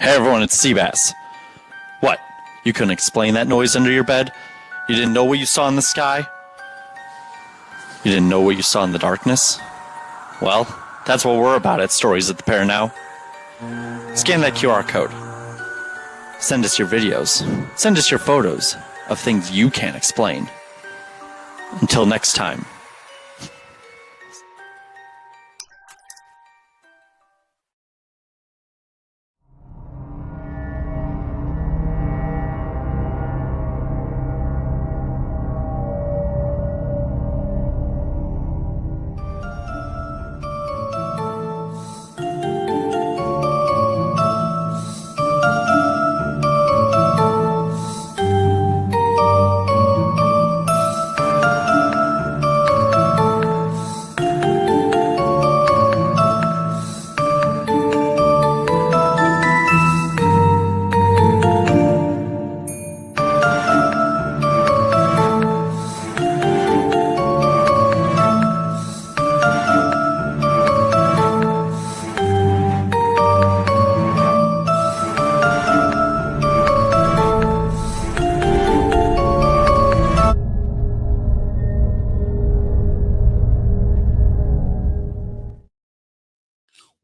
Hey everyone, it's Seabass. What? You couldn't explain that noise under your bed? You didn't know what you saw in the sky? You didn't know what you saw in the darkness? Well, that's what we're about at Stories at the Paranow. Scan that QR code. Send us your videos. Send us your photos of things you can't explain. Until next time.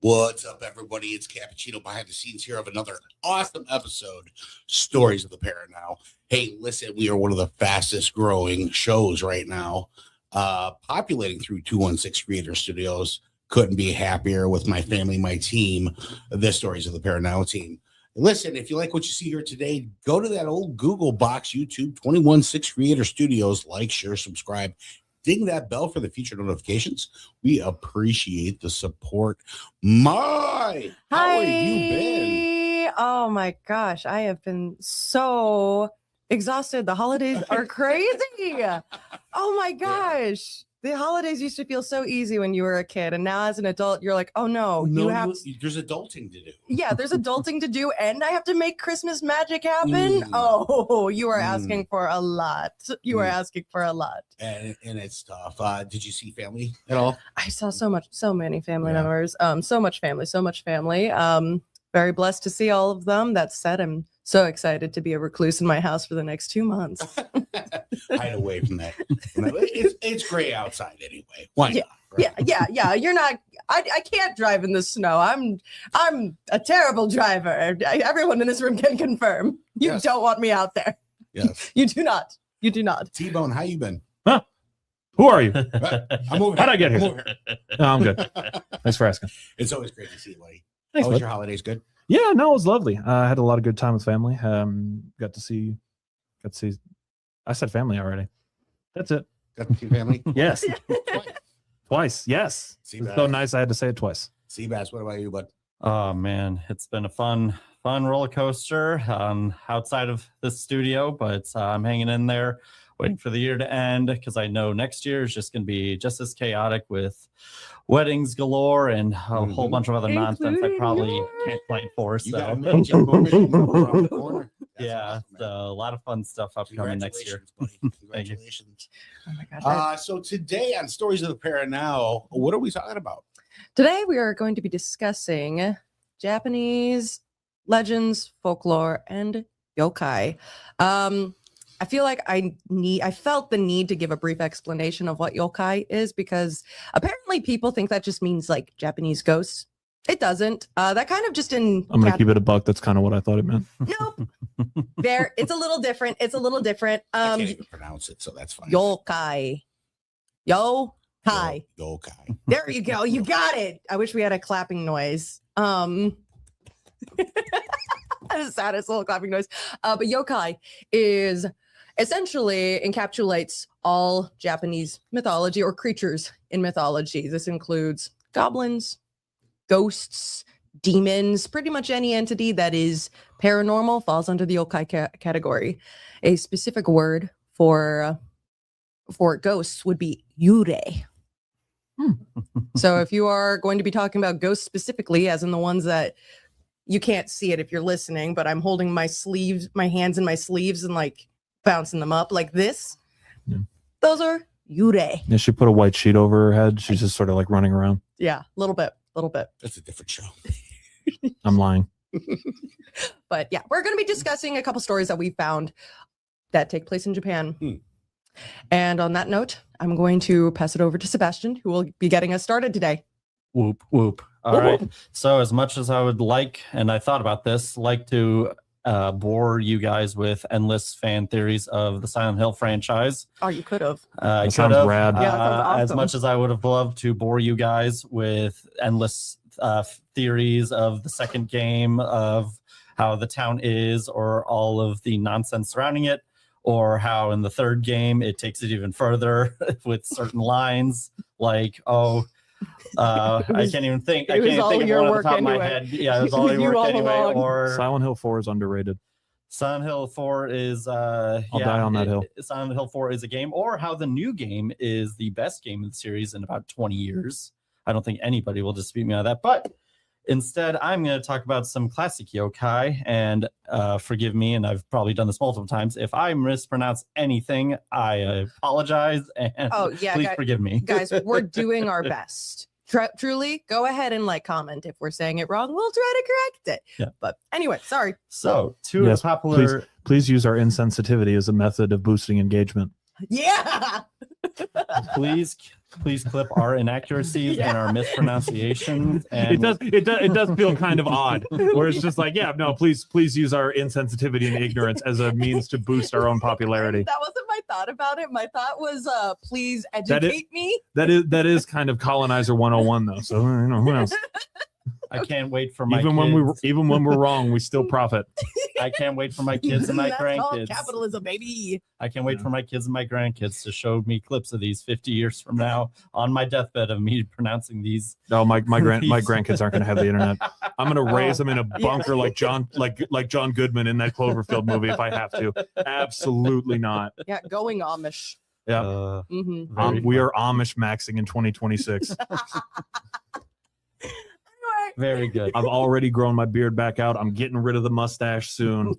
What's up, everybody? It's Cappuccino behind the scenes here of another awesome episode, Stories of the Paranow. Hey, listen, we are one of the fastest growing shows right now, populating through 216 Creator Studios. Couldn't be happier with my family, my team, the Stories of the Paranow team. Listen, if you like what you see here today, go to that old Google box, YouTube, 216 Creator Studios, like, share, subscribe. Ding that bell for the future notifications. We appreciate the support. How have you been? Oh my gosh, I have been so exhausted. The holidays are crazy. Oh my gosh. The holidays used to feel so easy when you were a kid, and now as an adult, you're like, oh no, there's adulting to do. Yeah, there's adulting to do, and I have to make Christmas magic happen. Oh, you are asking for a lot. You are asking for a lot. And it's tough. Did you see family at all? I saw so many family members. So much family. Very blessed to see all of them. That said, I'm so excited to be a recluse in my house for the next 2 months. Hide away from that. It's gray outside anyway. Why not? Right? Yeah. You're not. I can't drive in the snow. I'm a terrible driver. Everyone in this room can confirm. You don't want me out there. Yes. You do not. T-Bone, how you been? Huh? Who are you? I'm over How'd I get here? No, I'm good. Thanks for asking. It's always great to see you, buddy. Thanks, How was bud. your holidays? Good? Yeah, no, it was lovely. I had a lot of good time with family. Got to see. I said family already. That's it. Got to see family? Yes. Twice. Yes. It's so nice. I had to say it twice. Seabass, what about you, bud? Oh man, it's been a fun roller coaster outside of the studio, but I'm hanging in there, waiting for the year to end because I know next year is just going to be just as chaotic with weddings galore and a whole bunch of other nonsense I probably can't plan for. So around the corner. That's yeah, awesome, man. a lot of fun stuff upcoming next year. Buddy. Thank you. Congratulations. Oh my gosh. So today on Stories of the Paranow, what are we talking about? Today we are going to be discussing Japanese legends, folklore, and yokai. I feel like I felt the need to give a brief explanation of what yokai is because apparently people think that just means like Japanese ghosts. It doesn't. That kind of just I'm gonna keep it a buck. That's kind of what I thought it meant. Nope. It's a little different. I can't even pronounce it, so that's fine. Yokai. Yokai. There you go. You got it. I wish we had a clapping noise. The saddest little clapping noise. But yokai is essentially encapsulates all Japanese mythology or creatures in mythology. This includes goblins, ghosts, demons, pretty much any entity that is paranormal falls under the yokai category. A specific word for ghosts would be yurei. So if you are going to be talking about ghosts specifically, as in the ones that you can't see it if you're listening, but I'm holding my hands in my sleeves and like bouncing them up like this. Yeah. Those are yurei. Yeah, she put a white sheet over her head. She's just sort of like running around. Yeah, a little bit. That's a different show. I'm lying. But yeah, we're going to be discussing a couple stories that we found that take place in Japan. And on that note, I'm going to pass it over to Sebastian, who will be getting us started today. Whoop, whoop. All right. So as much as I would like, and I thought about this, like to bore you guys with endless fan theories of the Silent Hill franchise. Oh, you could have. I sounds could have. rad. Yeah, that sounds As awesome. much as I would have loved to bore you guys with endless theories of the second game, of how the town is, or all of the nonsense surrounding it, or how in the third game it takes it even further with certain lines like, I can't even think. I it was can't even all think of your one off the work top of my anyway. head. Yeah, it was all your You work all anyway. along. Or Silent Hill 4 is underrated. Silent Hill 4 is I'll die on that hill. Silent Hill 4 is a game, or how the new game is the best game in the series in about 20 years. I don't think anybody will dispute me on that. But instead, I'm going to talk about some classic yokai, and forgive me, and I've probably done this multiple times. If I mispronounce anything, I apologize, and Oh, yeah, please forgive me. Guys, we're doing our best. Truly, go ahead and comment if we're saying it wrong. We'll try to correct it. Yeah. But anyway, sorry. So, two Yes, of the popular... Please use our insensitivity as a method of boosting engagement. Yeah. please clip our inaccuracies and our mispronunciations. And It does feel kind of odd, where it's just like, yeah, no, please use our insensitivity and ignorance as a means to boost our own popularity. That wasn't my thought about it. My thought was, please That is- educate me. That is kind of colonizer 101 though. So you know, who knows? I can't wait for my Even when we're wrong, we still profit. I can't wait for my kids and my That's called grandkids. capitalism, baby. I can't wait for my kids and my grandkids to show me clips of these 50 years from now on my deathbed of me pronouncing these. No, my grandkids aren't going to have the internet. I'm going to raise them in a bunker like John Goodman in that Cloverfield movie if I have to. Absolutely not. Yeah, going Amish. Yeah, Mm-hmm. we are Amish maxing in 2026. Very good. I've already grown my beard back out. I'm getting rid of the mustache soon.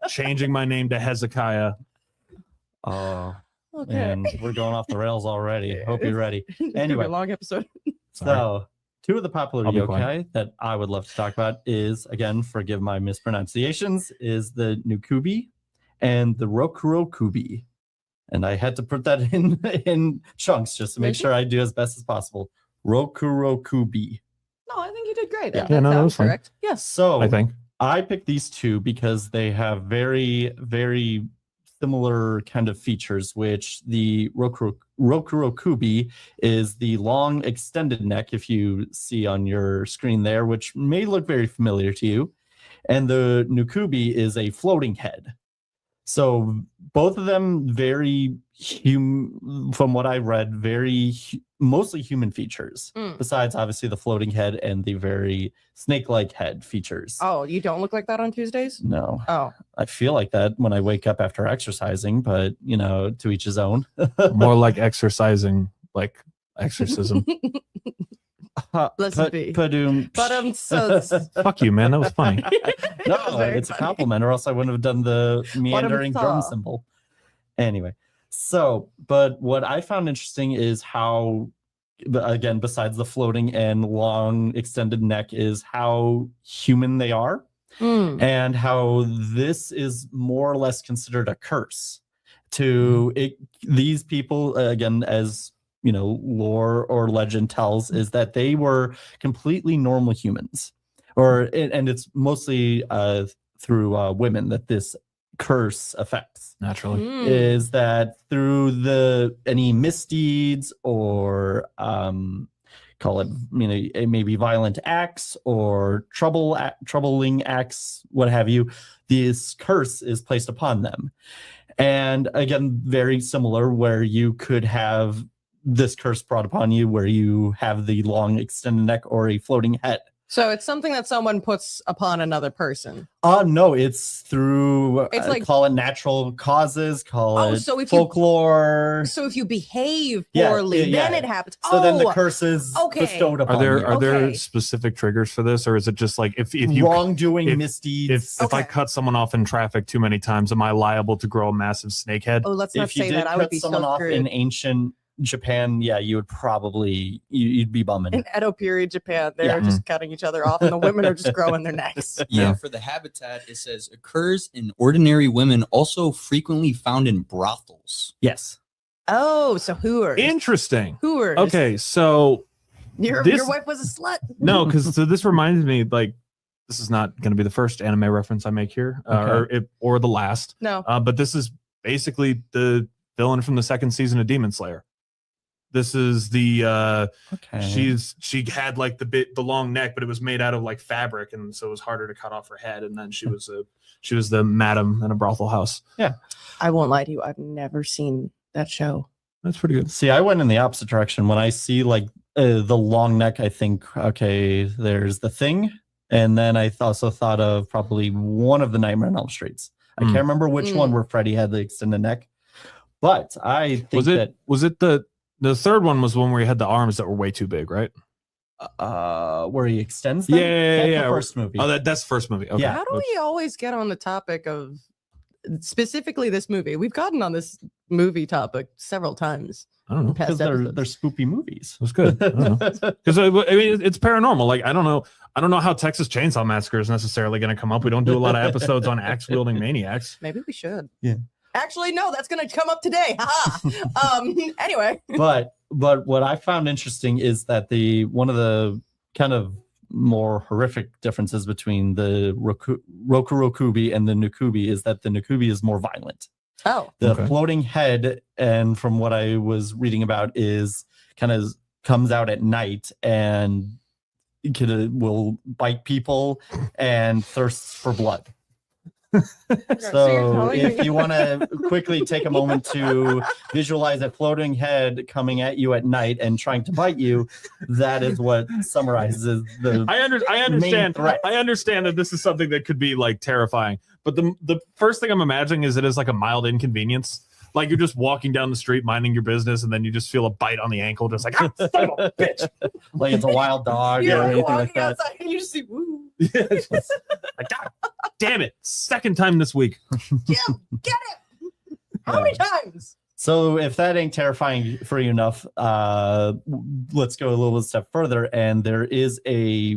Changing my name to Hezekiah. Oh, Okay. man, we're going off the rails already. Hope you're ready. It's gonna be Anyway. a long episode. So, two of the popular I'll be yokai quiet. that I would love to talk about is, again, forgive my mispronunciations, is the Nukubi and the Rokurokubi. And I had to put that in chunks just to make sure I do as best as possible. Rokurokubi. No, I think you did great. Yeah. Yeah, no, that was fine. correct. Yes. So, I think. I picked these two because they have very, very similar kind of features, which the Rokurokubi is the long extended neck, if you see on your screen there, which may look very familiar to you. And the Nukubi is a floating head. So both of them very from what I read, mostly human features, besides obviously the floating head and the very snake-like head features. Oh, you don't look like that on Tuesdays? No, Oh. I feel like that when I wake up after exercising, but to each his own. More like exercising, like exorcism. Blessed be. Padoom. But so Fuck you, man. That was funny. No, That was very it's a funny. compliment, or else I wouldn't have done the meandering drum saw. symbol. Anyway, but what I found interesting is how, again, besides the floating and long extended neck, is how human they are, and how this is more or less considered a curse to these people, again, as lore or legend tells, is that they were completely normal humans, and it's mostly through women that this curse affects. Naturally. Is that through any misdeeds or call it maybe violent acts or troubling acts, what have you, this curse is placed upon them. And again, very similar, where you could have this curse brought upon you, where you have the long extended neck or a floating head. So it's something that someone puts upon another person. No, it's through It's like- call it natural causes, call it so if folklore. So if you behave Yeah, poorly, yeah. then it happens. So then the curse is okay. bestowed upon Are you. there Okay. specific triggers for this, or is it just like if you wrongdoing, if- misdeeds? if I Okay. cut someone off in traffic too many times, am I liable to grow a massive snake head? Oh, let's not If you say did that. I would cut be someone so off screwed. in ancient Japan, yeah, you would probably you'd be bumming. In Edo period Japan, they're just cutting each other off, and the women are just growing their necks. Yeah, for the habitat, it says occurs in ordinary women, also frequently found in brothels. Yes. Oh, so hooers. Interesting. Hooers. Okay, so Your wife was a slut. no, because so this reminds me, like, this is not going to be the first anime reference I make here, or the last. No. But this is basically the villain from the second season of Demon Slayer. This is the she had like the long neck, but it was made out of like fabric, and so it was harder to cut off her head. And then she was the madam in a brothel house. Yeah, I won't lie to you. I've never seen that show. That's pretty good. See, I went in the opposite direction. When I see like the long neck, I think, okay, there's The Thing, and then I also thought of probably one of the Nightmare on Elm Streets. I can't remember which one where Freddy had the extended neck, but I think was it the third one was one where he had the arms that were way too big, right? Where he extends them? Yeah. The first movie. Oh, that's the first movie. Okay. Yeah. How do we always get on the topic of specifically this movie? We've gotten on this movie topic several times. I don't know. Because they're spoopy movies. That's good. Because I mean, it's paranormal. Like I don't know how Texas Chainsaw Massacre is necessarily going to come up. We don't do a lot of episodes on axe wielding maniacs. Maybe we should. Yeah. Actually, no, that's going to come up today. Anyway. But what I found interesting is that one of the kind of more horrific differences between the Rokurokubi and the Nukubi is that the Nukubi is more violent. Oh. The floating head, and from what I was reading about, is kind of comes out at night and will bite people and thirsts for blood. So if you want to quickly take a moment to visualize a floating head coming at you at night and trying to bite you, that is what summarizes the I understand. I understand that this is something that could be like terrifying, but the first thing I'm imagining is it is like a mild inconvenience. Like you're just walking down the street minding your business, and then you just feel a bite on the ankle, just like, son of a bitch. Like it's a wild dog You're or anything walking like that. outside and you just see, woo. Like, God damn it. Second time this week. Jim, get it. How many times? So if that ain't terrifying for you enough, let's go a little step further. And there is I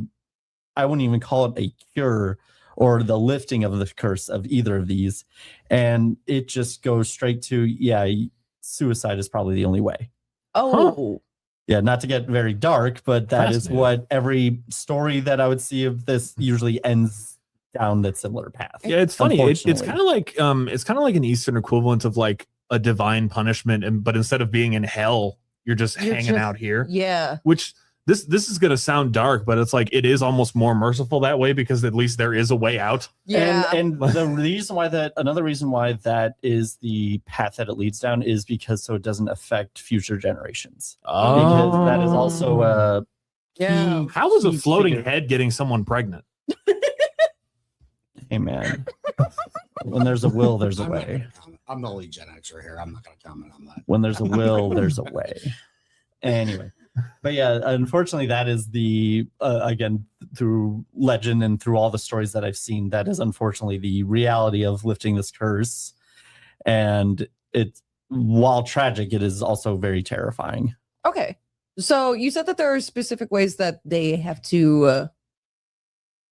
wouldn't even call it a cure or the lifting of the curse of either of these. And it just goes straight to, suicide is probably the only way. Oh. Yeah, not to get very dark, but that is what every story that I would see of this usually ends down that similar path. Yeah, it's funny. It's kind of like an Eastern equivalent of like a divine punishment, but instead of being in hell, you're just hanging out here. Yeah. Which this is gonna sound dark, but it's like it is almost more merciful that way because at least there is a way out. Yeah. And another reason why that is the path that it leads down is because so it doesn't affect future generations. Because that is also How is a floating head getting someone pregnant? Hey man. When there's a will, there's a way. I'm the only Gen Xer here. I'm not going to comment on that. When there's a will, there's a way. Anyway. But yeah, unfortunately, that is again, through legend and through all the stories that I've seen, that is unfortunately the reality of lifting this curse. And while tragic, it is also very terrifying. Okay. So you said that there are specific ways that they have to,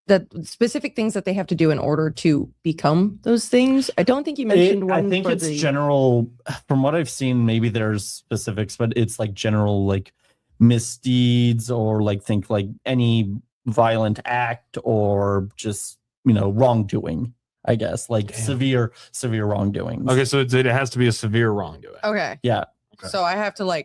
that specific things that they have to do in order to become those things. I don't think you mentioned one. I think it's general. From what I've seen, maybe there's specifics, but it's like general, like misdeeds or like think like any violent act or just wrongdoing, I guess, like severe wrongdoing. Okay, so it has to be a severe wrongdoing. Okay. Yeah. Okay. So I have to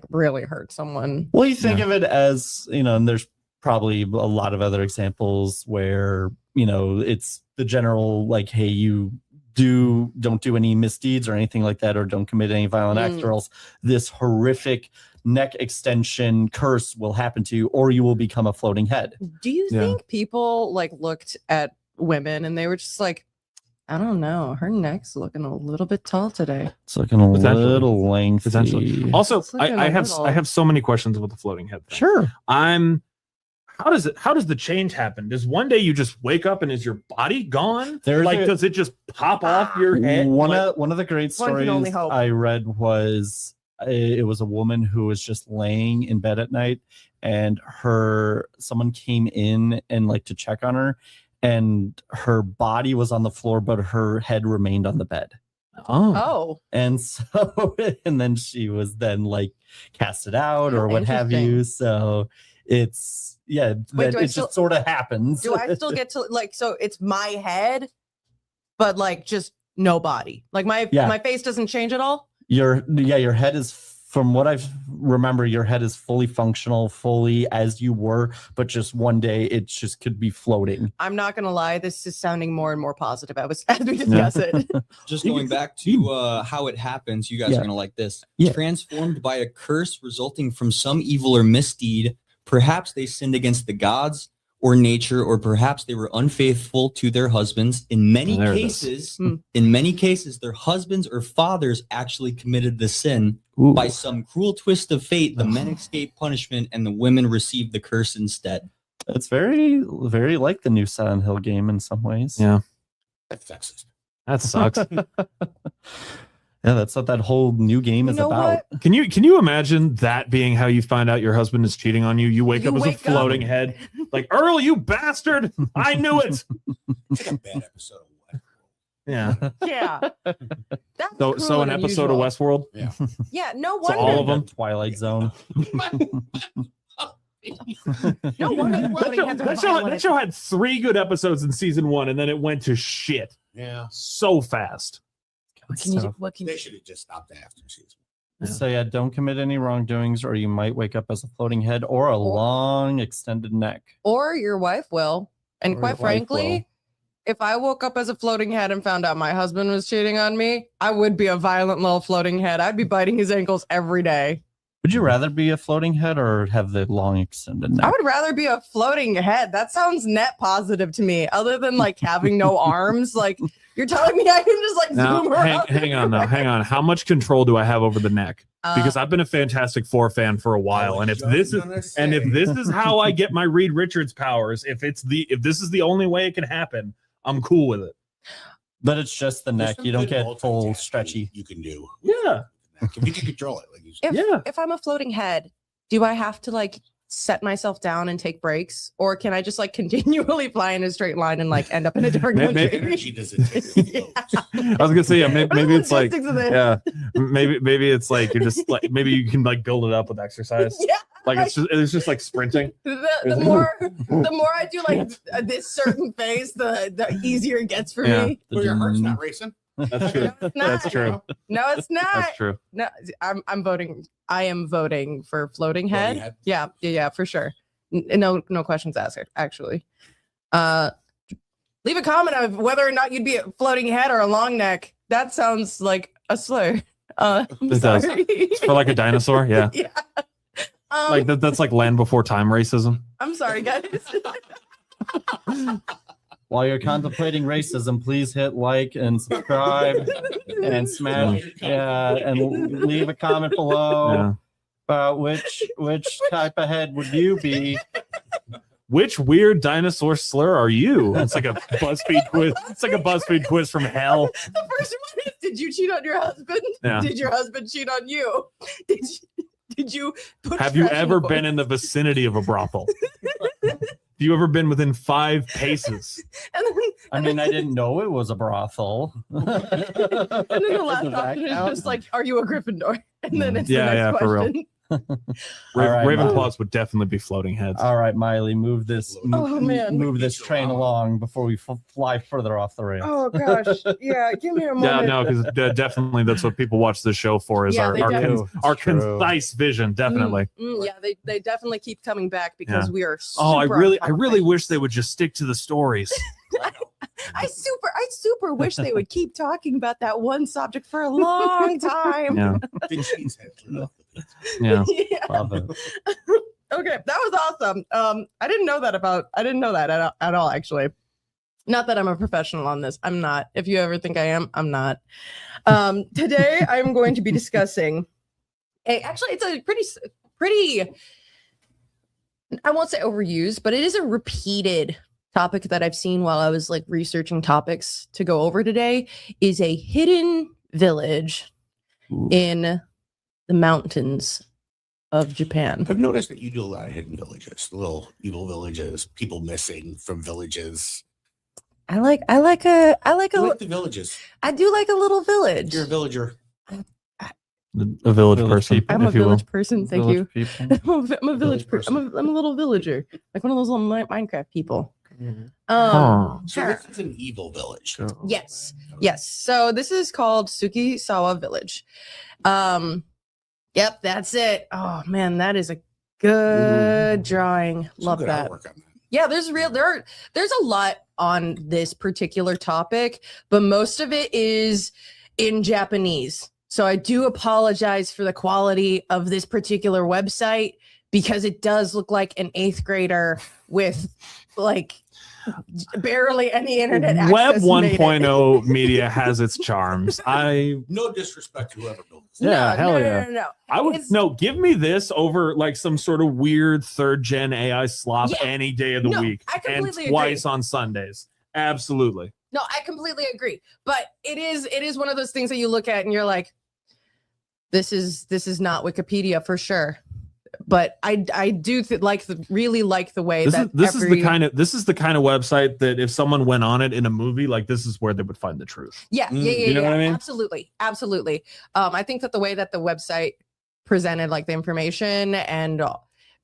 really hurt someone. Well, you think of it as, and there's probably a lot of other examples where, it's the general, like, hey, you don't do any misdeeds or anything like that, or don't commit any violent acts, or else this horrific neck extension curse will happen to you, or you will become a floating head. Do you think people like looked at women and they were just like, I don't know, her neck's looking a little bit tall today. It's looking a little lengthy. Potentially. Also, looking I a have little- I have so many questions about the floating head thing. Sure. How does the change happen? Does one day you just wake up and is your body gone? Does it just pop off your head? One of the great One can only stories hope. I read was it was a woman who was just laying in bed at night, and someone came in and like to check on her, and her body was on the floor, but her head remained on the bed. Oh, And so, and then she was then like casted out or Oh, what have you. interesting. So it's, yeah, Wait, that do I it still- just sort of happens. do I still get to like? So it's my head, but like just no body. Like my face doesn't change at all. Your head is, from what I remember, your head is fully functional, fully as you were, but just one day it just could be floating. I'm not gonna lie. This is sounding more and more positive as we discuss it. Just going back to how it happens, you guys are gonna like this. Yeah. Transformed by a curse resulting from some evil or misdeed, perhaps they sinned against the gods or nature, or perhaps they were unfaithful to their husbands. In many There it is. cases, their husbands or fathers actually committed the sin. Ooh. By some cruel twist of fate, the men escape punishment and the women receive the curse instead. It's very, very like the new Silent Hill game in some ways. Yeah. That's sexist. That sucks. Yeah, that's what that whole new game is You know about. what? Can you imagine that being how you find out your husband is cheating on you? You wake up as a floating head, like Earl, you bastard! I knew it. It's like a bad episode of Westworld. Yeah. Yeah. That's So cruel an and episode unusual. of Westworld. Yeah, no So wonder. all of them? Twilight Zone. No wonder. That floating show, heads are that, show, violent. that show had 3 good episodes in season 1, and then it went to shit Yeah. so fast. What can you do? What can They you? should have just stopped after season. So yeah, don't commit any wrongdoings, or you might wake up as a floating head or a long extended neck. Or your wife will. And Or quite your wife frankly, will. if I woke up as a floating head and found out my husband was cheating on me, I would be a violent little floating head. I'd be biting his ankles every day. Would you rather be a floating head or have the long extended neck? I would rather be a floating head. That sounds net positive to me, other than like having no arms. Like you're telling me I can just like Now, zoom around. hang on now. Hang on. How much control do I have over the neck? Because I've been a Fantastic Four fan for a while, and if this is how I get my Reed Richards powers, if this is the only way it can happen, I'm cool with it. But it's just the neck. You don't get full stretchy. You can do. Yeah. If you can control it, like you said. If I'm a floating head, do I have to like set myself down and take breaks, or can I just like continually fly in a straight line and like end up in a different Maybe- country? Energy doesn't take Yeah. I was gonna say, yeah, maybe it's like, Logistics of this. yeah, maybe it's like you're just like, maybe you can like build it up with exercise. Yeah. Like it's just like sprinting. The more I do like this certain phase, the easier it gets for Yeah. me. Well, your heart's not racing. That's true. No, it's not. That's true. No, it's not. That's true. No, I'm voting. I am voting for floating head. Floating head. Yeah, for sure. No questions asked. Actually, leave a comment of whether or not you'd be a floating head or a long neck. That sounds like a slur. I'm It does. sorry. For like a dinosaur, yeah. Yeah. Like that's like Land Before Time racism. I'm sorry, guys. While you're contemplating racism, please hit like and subscribe and smash, and leave a comment below Yeah. about which type of head would you be? Which weird dinosaur slur are you? It's like a BuzzFeed quiz. It's like a BuzzFeed quiz from hell. The first one is: did you cheat on your husband? Yeah. Did your husband cheat on you? Did you put Have you trash in ever the been in the vicinity of a brothel? Have you ever been within 5 paces? And then, I mean, I didn't know it was a brothel. and then the last Does that option is count? just like, are you a Gryffindor? And then it's Yeah, the next yeah, for real. question. All right, Ravenclaws would definitely be floating heads. All right, Miley, move this Oh, man. move this train along before we fly further off the rails. Oh gosh, yeah. Give me a moment. Yeah, no, because definitely that's what people watch this show for is Yeah, our they definitely- our True. concise vision. Definitely. Yeah, they definitely keep coming back because we are. Oh, I super really on topic. wish they would just stick to the stories. I super wish they would keep talking about that one subject for a long time. Yeah, The cheese head flew off the pizza. yeah. Yeah. Love it. Okay, that was awesome. I didn't know that at all, actually. Not that I'm a professional on this. I'm not. If you ever think I am, I'm not. Today I'm going to be discussing actually it's a pretty I won't say overused, but it is a repeated topic that I've seen while I was like researching topics to go over today, is a hidden village Ooh. in the mountains of Japan. I've noticed that you do a lot of hidden villages, little evil villages, people missing from villages. I like a I like the villages. I do like a little village. You're a villager. A village Village person, people. I'm a if you will. village person. Thank you. Village people. I'm a village person. person. I'm a little villager, like one of those little Minecraft people. Huh. So Sure. this is an evil village. Yes. Yes. So this is called Sukisawa Village. Yep, that's it. Oh man, that is a good drawing. Some Love good that. artwork on that. Yeah, there's a lot on this particular topic, but most of it is in Japanese. So I do apologize for the quality of this particular website because it does look like an 8th grader with like barely any internet access. Web made it. 1.0 media has its charms. No disrespect to whoever built this. Yeah, hell yeah. No. I would It's- give me this over like some sort of weird 3rd gen AI slop Yeah. any day of the No, week I and completely twice on Sundays. Absolutely. No, I completely agree. But it is one of those things that you look at and you're like, this is not Wikipedia for sure. But I do really like the way This that is the kind of website that if someone went on it in a movie, like this is where they would find the truth. yeah, You know what I mean? Absolutely. I think that the way that the website presented like the information and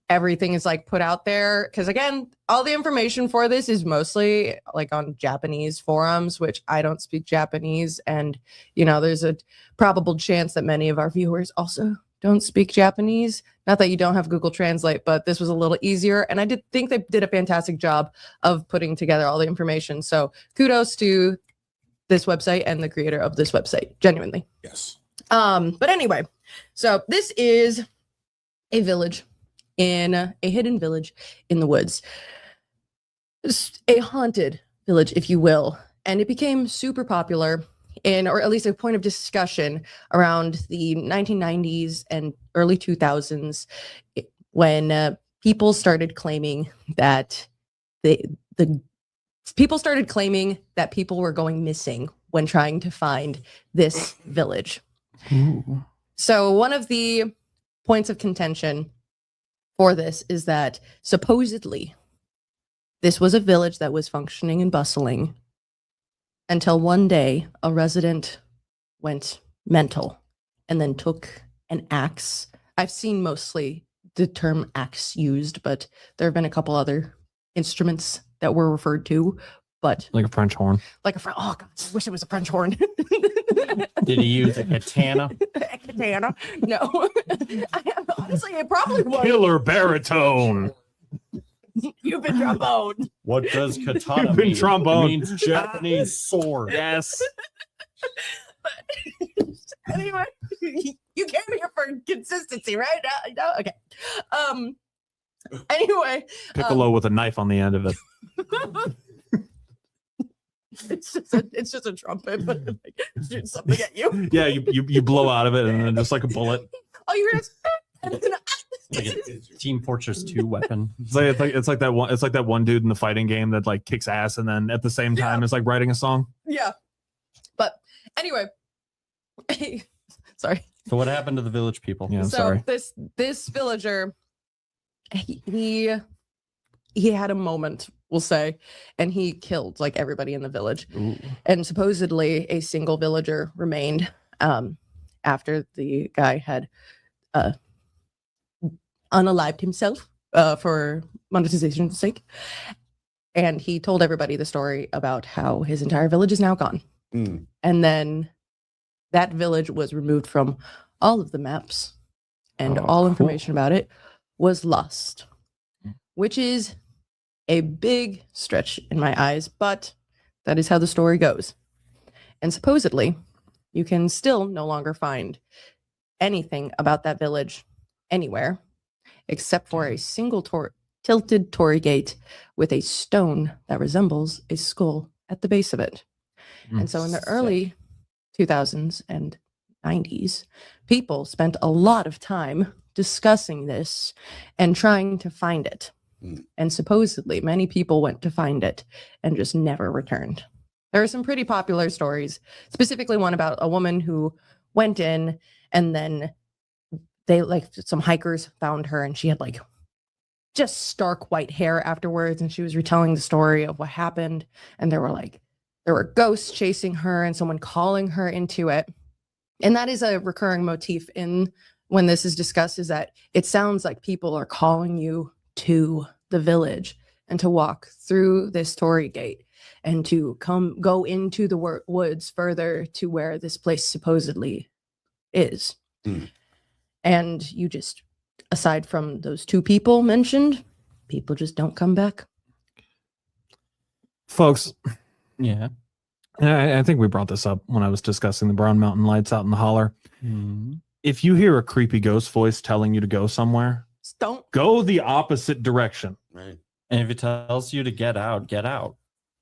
everything is like put out there, because again, all the information for this is mostly like on Japanese forums, which I don't speak Japanese, and there's a probable chance that many of our viewers also don't speak Japanese. Not that you don't have Google Translate, but this was a little easier, and I did think they did a fantastic job of putting together all the information. So kudos to this website and the creator of this website, genuinely. Yes. But anyway, so this is a village a hidden village in the woods. It's a haunted village, if you will. And it became super popular or at least a point of discussion around the 1990s and early 2000s when people started claiming that people were going missing when trying to find this village. Ooh. So one of the points of contention for this is that supposedly this was a village that was functioning and bustling until one day a resident went mental and then took an axe. I've seen mostly the term axe used, but there have been a couple other instruments that were referred to, but Like a French horn. like oh god, I wish it was a French horn. Did he use a katana? A katana? No. Honestly, it probably was. Killer baritone. You've been trombone. What does katana You've been mean? trombone. It means Japanese sword. Yes. Anyway, you came here for consistency, right? No? Okay. Anyway, Piccolo with a knife on the end of it. it's just a trumpet, but like, shoots something at you. Yeah, you blow out of it and then just like a bullet. Oh, you hear this? Like a Team Fortress 2 weapon. It's like that one dude in the fighting game that like kicks ass and then at the same time is like writing a song. Yeah. But anyway, sorry. So what happened to the village people? Yeah, I'm So sorry. this villager, he had a moment, we'll say, and he killed like everybody in the village. Ooh. And supposedly a single villager remained after the guy had unalived himself for monetization's sake. And he told everybody the story about how his entire village is now gone. Mm. And then that village was removed from all of the maps, and Oh, all cool. information about it was lost, which is a big stretch in my eyes, but that is how the story goes. And supposedly, you can still no longer find anything about that village anywhere except for a single tilted torii gate with a stone that resembles a skull at the base of it. And so in the early 2000s and 90s, people spent a lot of time discussing this and trying to find it. Mm. And supposedly many people went to find it and just never returned. There are some pretty popular stories, specifically one about a woman who went in and then they like some hikers found her, and she had like just stark white hair afterwards, and she was retelling the story of what happened. And there were ghosts chasing her and someone calling her into it. And that is a recurring motif in when this is discussed, is that it sounds like people are calling you to the village and to walk through this torii gate and to go into the woods further to where this place supposedly is. And you just, aside from those two people mentioned, people just don't come back. Folks, Yeah. I think we brought this up when I was discussing the Brown Mountain lights out in the holler. If you hear a creepy ghost voice telling you to go somewhere, Just don't. go the opposite direction. Right. And if it tells you to get out, get out.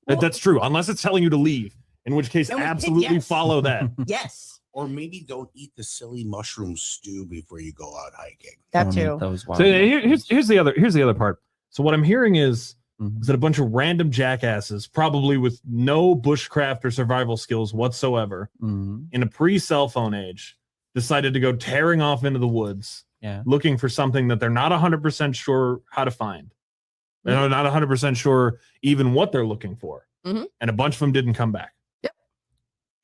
That's true, unless it's telling you to leave, in which case, And we- absolutely yes. follow that. Yes, Or maybe don't eat the silly mushroom stew before you go out hiking. that Don't too. eat those wild So here's the other part. So what I'm hearing is Mhm. that a bunch of random jackasses, probably with no bushcraft or survival skills whatsoever, Mhm. in a pre-cell phone age, decided to go tearing off into the woods, Yeah. looking for something that they're not 100% sure how to find. They're not 100% sure even what they're looking for. Mhm. And a bunch of them didn't come back. Yep.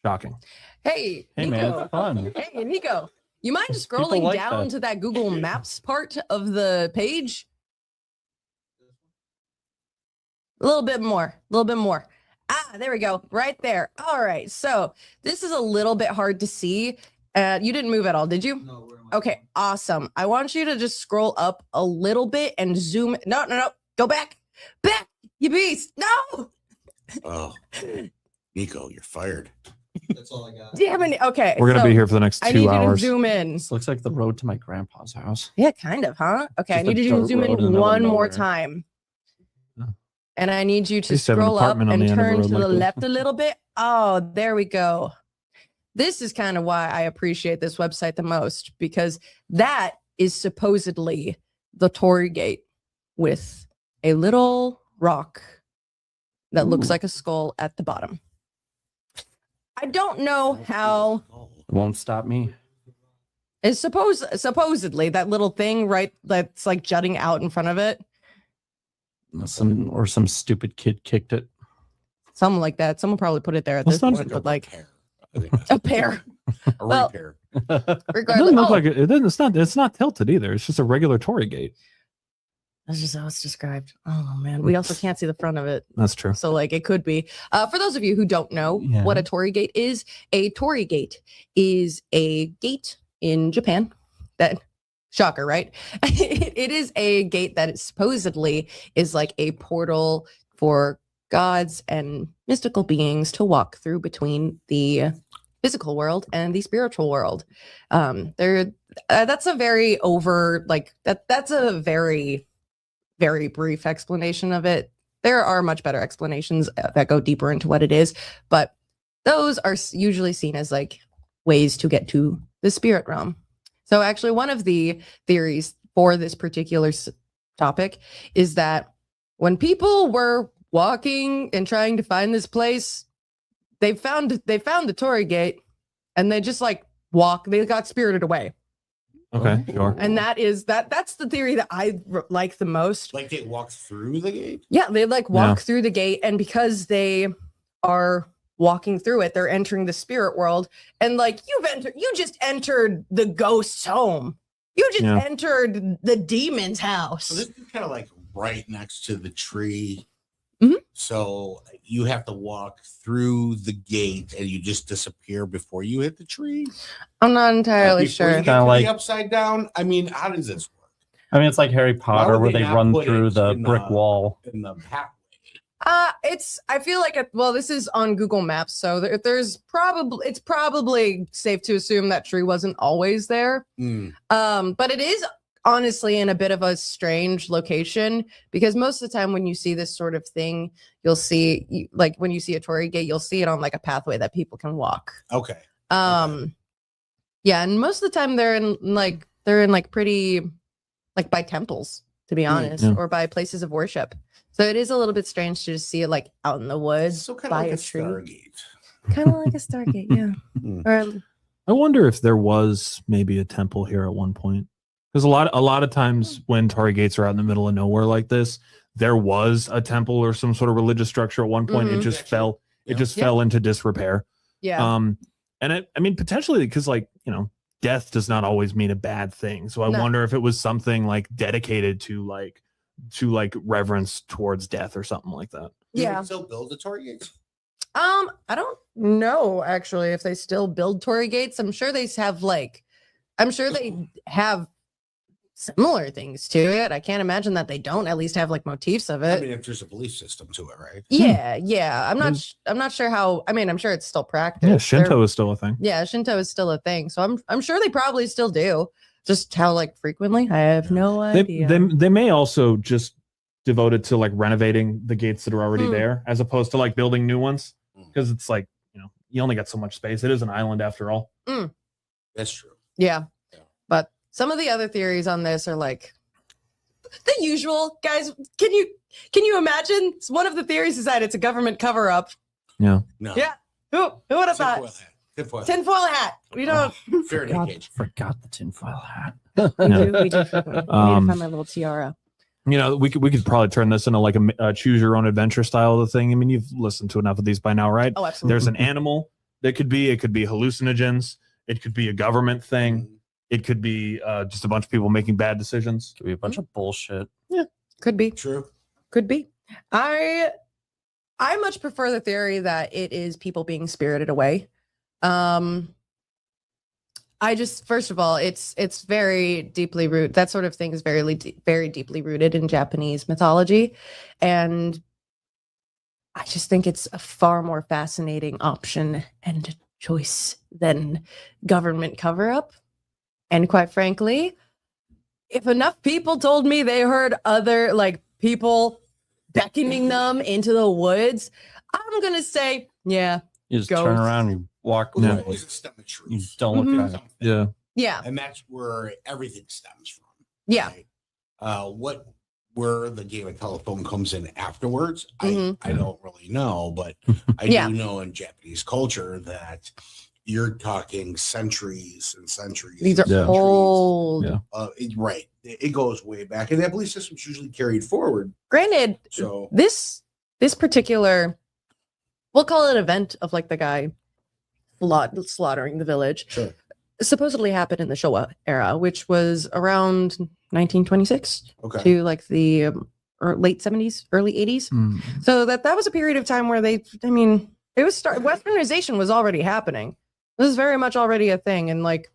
Shocking. Hey, Hey, man, Nico. it's fun. Hey, Nico. You mind just People scrolling like down that. to that Google Maps part of the page? A little bit more. Ah, there we go. Right there. All right. So this is a little bit hard to see. You didn't move at all, did you? No, where am Okay, awesome. I want you to just scroll up a little bit and zoom. No. Go back. Back, you beast. No. Oh, Nico, you're fired. That's all I got. Damn it. Okay. We're going to so be here for the next I need 2 you hours. to zoom in. This looks like the road to my grandpa's house. Yeah, kind of, huh? Okay, I Just a need you to dirt zoom road in the in middle of one more nowhere. time. Oh. And I need you to used to have an scroll up apartment on and the end of the turn road to the like this. left a little bit. Oh, there we go. This is kind of why I appreciate this website the most, because that is supposedly the torii gate with a little rock that looks Ooh. like a skull at the bottom. I don't know how. It won't stop me. It's supposedly that little thing, right? That's like jutting out in front of it. Some stupid kid kicked it. Something like that. Someone probably put it there at That's this not- point, but like Repair. a pair. A Well, repair. It Regardless, doesn't look like it doesn't. It's not tilted either. It's just a regular torii gate. that's just how it's described. Oh man, we also can't see the front of it, That's true. so like it could be. For those of you who don't know Yeah. what a torii gate is a gate in Japan. That shocker, right? It is a gate that supposedly is like a portal for gods and mystical beings to walk through between the physical world and the spiritual world. That's a very that's a very, very brief explanation of it. There are much better explanations that go deeper into what it is, but those are usually seen as like ways to get to the spirit realm. So actually one of the theories for this particular topic is that when people were walking and trying to find this place, they found the torii gate and they just like they got spirited away. Okay, sure. And that's the theory that I like the most. Like they walk through the gate? Yeah, they like walk Yeah. through the gate, and because they are walking through it, they're entering the spirit world. And like you just entered the ghost's home. You just Yeah. entered the demon's house. So this is kind of like right next to the tree. Mhm. So you have to walk through the gate and you just disappear before you hit the tree. I'm not entirely Before you sure. get Kinda to like- the upside down. I mean, how does this work? I mean, it's like Harry Potter would where they they not run put through it the in brick the- wall. In the pathway. I feel like this is on Google Maps, so it's probably safe to assume that tree wasn't always there. But it is honestly in a bit of a strange location, because most of the time when you see this sort of thing, you'll see like when you see a torii gate, you'll see it on like a pathway that people can walk. Okay. Yeah, and most of the time they're in like pretty like by temples, to be honest, Yeah. or by places of worship. So it is a little bit strange to just see it like out in the woods So kind of by like a a tree. Stargate. Kind of like a Stargate, yeah. Hmm. Or I wonder if there was maybe a temple here at one point. Because a lot of times when Torii gates are out in the middle of nowhere like this, there was a temple or some sort of religious structure at one point. It just fell. It just fell into disrepair. Yeah. And I mean, potentially because, like, you know, death does not always mean a bad thing. So I wonder if it was something like dedicated to reverence towards death or something like that. Yeah. They still build the Torii gates? I don't know actually if they still build Torii gates. I'm sure they have similar things to it. I can't imagine that they don't at least have like motifs of it. I mean, if there's a belief system to it, right? Yeah. I'm not sure how. I mean, I'm sure it's still practiced. Yeah, Shinto is still a thing. Yeah, Shinto is still a thing. So I'm sure they probably still do. Just how like frequently, I have no idea. They may also just devote it to like renovating the gates that are already there, as opposed to like building new ones, because it's like, you know, you only got so much space. It is an island after all. That's true. Yeah. But some of the other theories on this are like the usual. Guys, can you imagine? One of the theories is that it's a government cover-up. No. Yeah. Who would have thought? Tinfoil hat. We don't. Forgot the tinfoil hat. We do. We need to find my little tiara. You know, we could probably turn this into like a choose your own adventure style of the thing. I mean, you've listened to enough of these by now, right? Oh, absolutely. There's an animal that could be. It could be hallucinogens. It could be a government thing. It could be just a bunch of people making bad decisions. Could be a bunch of bullshit. Yeah, could be. True. Could be. I much prefer the theory that it is people being spirited away. I just, first of all, it's very deeply rooted. That sort of thing is very deeply rooted in Japanese mythology, and I just think it's a far more fascinating option and choice than government cover-up. And quite frankly, if enough people told me they heard other like people beckoning them into the woods, I'm gonna say, yeah. You just turn around, you walk Well, away. there's always a stem of truth. You don't look at it. Yeah. Yeah. And that's where everything stems from. Yeah. Right? Where the game of telephone comes in afterwards, I don't really know, but I do know in Japanese culture that you're talking centuries and centuries. These are old. Yeah. Right. It goes way back, and that belief system's usually carried forward. Granted, So this particular, we'll call it event of like the guy slaughtering the village, supposedly happened in the Showa era, which was around 1926 to like the late 70s, early 80s. So that was a period of time where westernization was already happening. This is very much already a thing, and like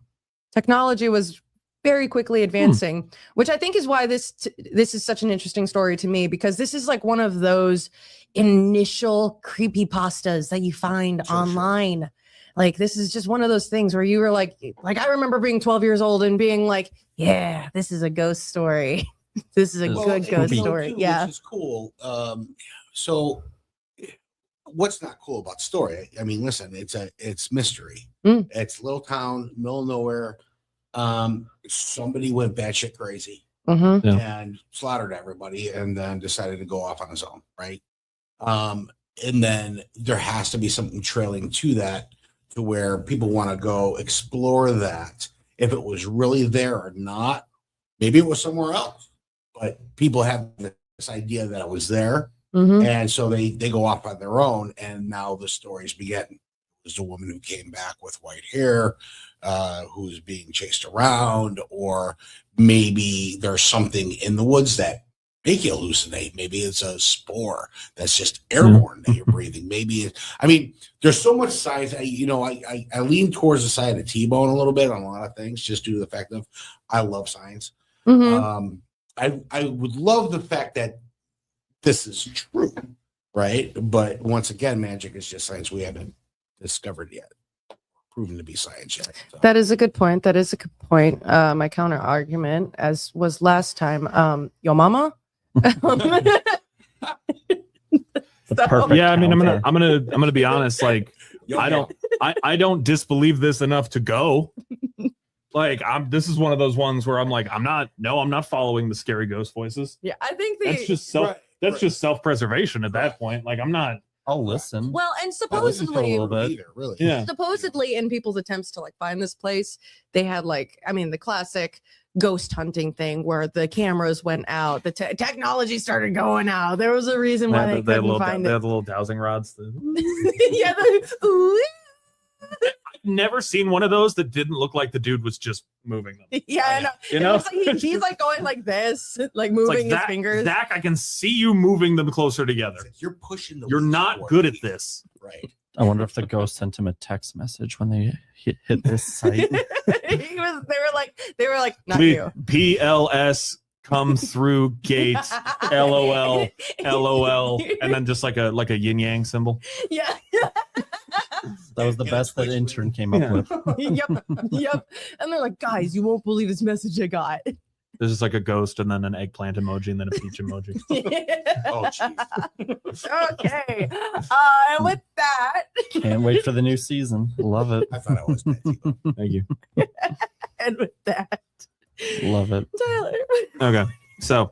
technology was very quickly advancing, which I think is why this is such an interesting story to me, because this is like one of those initial creepypastas that you find online. Like, this is just one of those things where you were like I remember being 12 years old and being like, yeah, this is a ghost story. This is a good ghost story. Too, yeah. Which is cool. So what's not cool about the story? I mean, listen, it's mystery. It's little town, middle of nowhere. Somebody went batshit crazy and slaughtered everybody, and then decided to go off on his own, right? And then there has to be something trailing to that, to where people want to go explore that. If it was really there or not, maybe it was somewhere else, but people have this idea that it was there. And so they go off on their own, and now the stories begin. It was a woman who came back with white hair, who's being chased around, or maybe there's something in the woods that make you hallucinate. Maybe it's a spore that's just airborne that you're breathing. Maybe there's so much science. I lean towards the side of T-Bone a little bit on a lot of things, just due to the fact of I love science. I would love the fact that this is true, right? But once again, magic is just science we haven't discovered yet, proven to be science yet. So. That is a good point. My counter argument, as was last time, your mama. Yeah, I mean, I'm gonna be honest. Like, I don't disbelieve this enough to go. Like, this is one of those ones where I'm like, I'm not following the scary ghost voices. Yeah, I think that's just self-preservation at that point. Like, I'm not. I'll listen. Well, and supposedly, really. Supposedly, in people's attempts to like find this place, they had the classic ghost hunting thing where the cameras went out, the technology started going out. There was a reason why they couldn't find They it. have the little dowsing rods. Yeah, Never seen one of those that didn't look like the dude was just moving them. yeah, I know. You It know? looks like he's like going like this, like It's moving his Zach, fingers. Zach, I can see you moving them closer together. It's like you're pushing the. You're leash not forward. good at this. Right. I wonder if the ghost sent him a text message when they hit this site. They were like, not Please, you. PLS come through gate. LOL, LOL, and then just like a yin yang symbol. Yeah. That was the best that intern came up Yeah. with. Yep. And they're like, guys, you won't believe this message I got. There's just like a ghost and then an eggplant emoji and then a peach emoji. Oh, jeez. Okay. And with that, Can't wait for the new season. Love it. I thought I was bad. Thank you. Love it. Tyler. Okay. So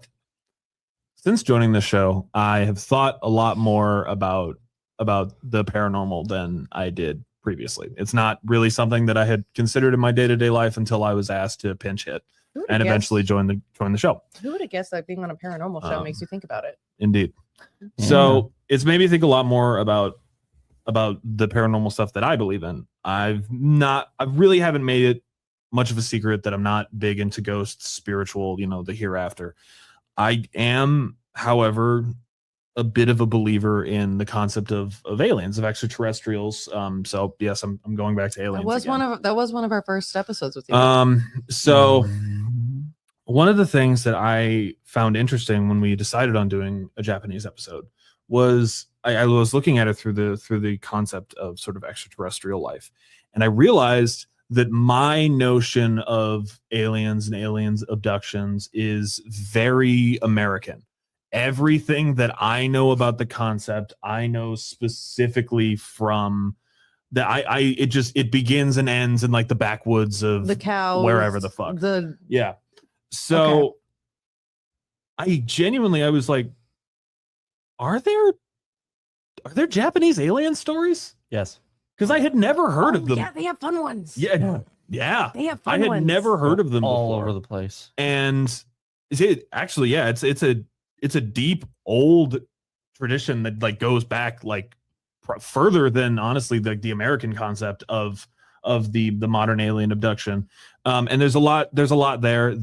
since joining the show, I have thought a lot more about the paranormal than I did previously. It's not really something that I had considered in my day-to-day life until I was asked to pinch hit and eventually join the show. Who would have guessed that being on a paranormal show makes you think about it? Indeed. So it's made me think a lot more about the paranormal stuff that I believe in. I really haven't made it much of a secret that I'm not big into ghosts, spiritual, the hereafter. I am, however, a bit of a believer in the concept of aliens, of extraterrestrials. So yes, I'm going back to aliens. That was one of our first episodes with you. So one of the things that I found interesting when we decided on doing a Japanese episode was I was looking at it through the concept of sort of extraterrestrial life, and I realized that my notion of aliens and aliens abductions is very American. Everything that I know about the concept, I know specifically from that. It begins and ends in like the backwoods of The cows, wherever the fuck. Yeah. So I was like, are there Japanese alien stories? Yes. Because I had never heard of them. Yeah, they have fun ones. Yeah. Yeah. They have fun I had ones. never heard of them all before. over the place. And it's a deep old tradition that like goes back like further than honestly the American concept of the modern alien abduction. And there's a lot there.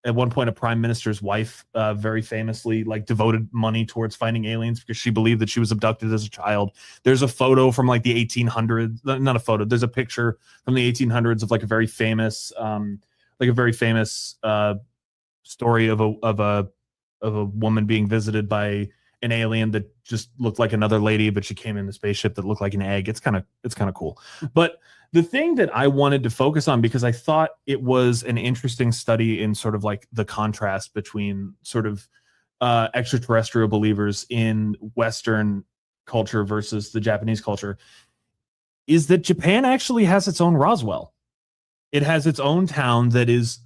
At one point, a prime minister's wife very famously like devoted money towards finding aliens because she believed that she was abducted as a child. There's a photo from like the 1800s, not a photo. There's a picture from the 1800s of like a very famous story of a woman being visited by an alien that just looked like another lady, but she came in the spaceship that looked like an egg. It's kind of cool. But the thing that I wanted to focus on, because I thought it was an interesting study in sort of like the contrast between sort of extraterrestrial believers in Western culture versus the Japanese culture, is that Japan actually has its own Roswell. It has its own town that is